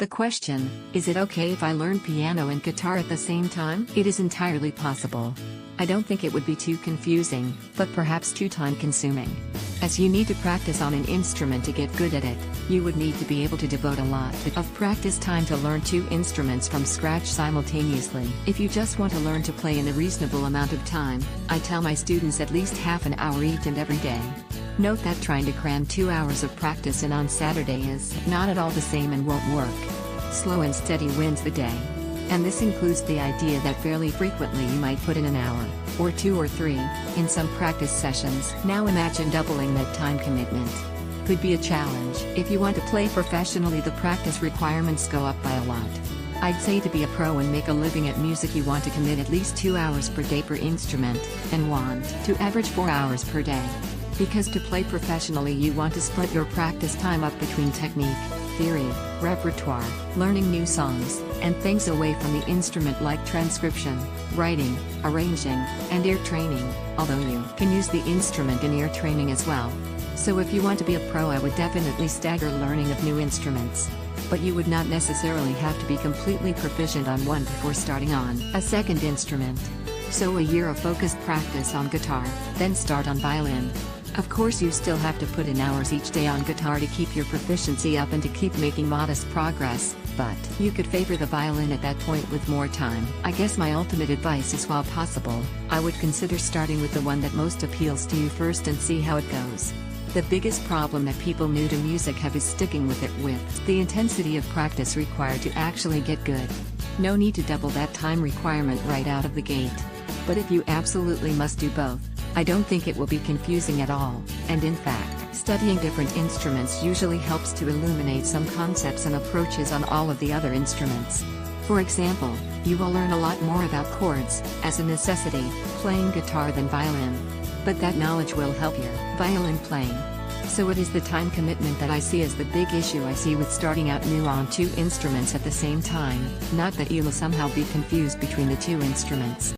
The question, is it okay if I learn piano and guitar at the same time? It is entirely possible. I don't think it would be too confusing, but perhaps too time-consuming. As you need to practice on an instrument to get good at it, you would need to be able to devote a lot of practice time to learn two instruments from scratch simultaneously. If you just want to learn to play in a reasonable amount of time, I tell my students at least half an hour each and every day. Note that trying to cram 2 hours of practice in on Saturday is not at all the same and won't work. Slow and steady wins the day. And this includes the idea that fairly frequently you might put in an hour, or 2 or 3, in some practice sessions. Now imagine doubling that time commitment. Could be a challenge. If you want to play professionally, the practice requirements go up by a lot. I'd say to be a pro and make a living at music, you want to commit at least 2 hours per day per instrument, and want to average 4 hours per day. Because to play professionally, you want to split your practice time up between technique, theory, repertoire, learning new songs, and things away from the instrument like transcription, writing, arranging, and ear training, although you can use the instrument in ear training as well. So if you want to be a pro, I would definitely stagger learning of new instruments. But you would not necessarily have to be completely proficient on one before starting on a second instrument. So a year of focused practice on guitar, then start on violin. Of course, you still have to put in hours each day on guitar to keep your proficiency up and to keep making modest progress, but you could favor the violin at that point with more time. I guess my ultimate advice is, while possible, I would consider starting with the one that most appeals to you first and see how it goes. The biggest problem that people new to music have is sticking with it with the intensity of practice required to actually get good. No need to double that time requirement right out of the gate. But if you absolutely must do both, I don't think it will be confusing at all, and in fact, studying different instruments usually helps to illuminate some concepts and approaches on all of the other instruments. For example, you will learn a lot more about chords, as a necessity, playing guitar than violin. But that knowledge will help your violin playing. So it is the time commitment that I see as the big issue I see with starting out new on two instruments at the same time, not that you will somehow be confused between the two instruments.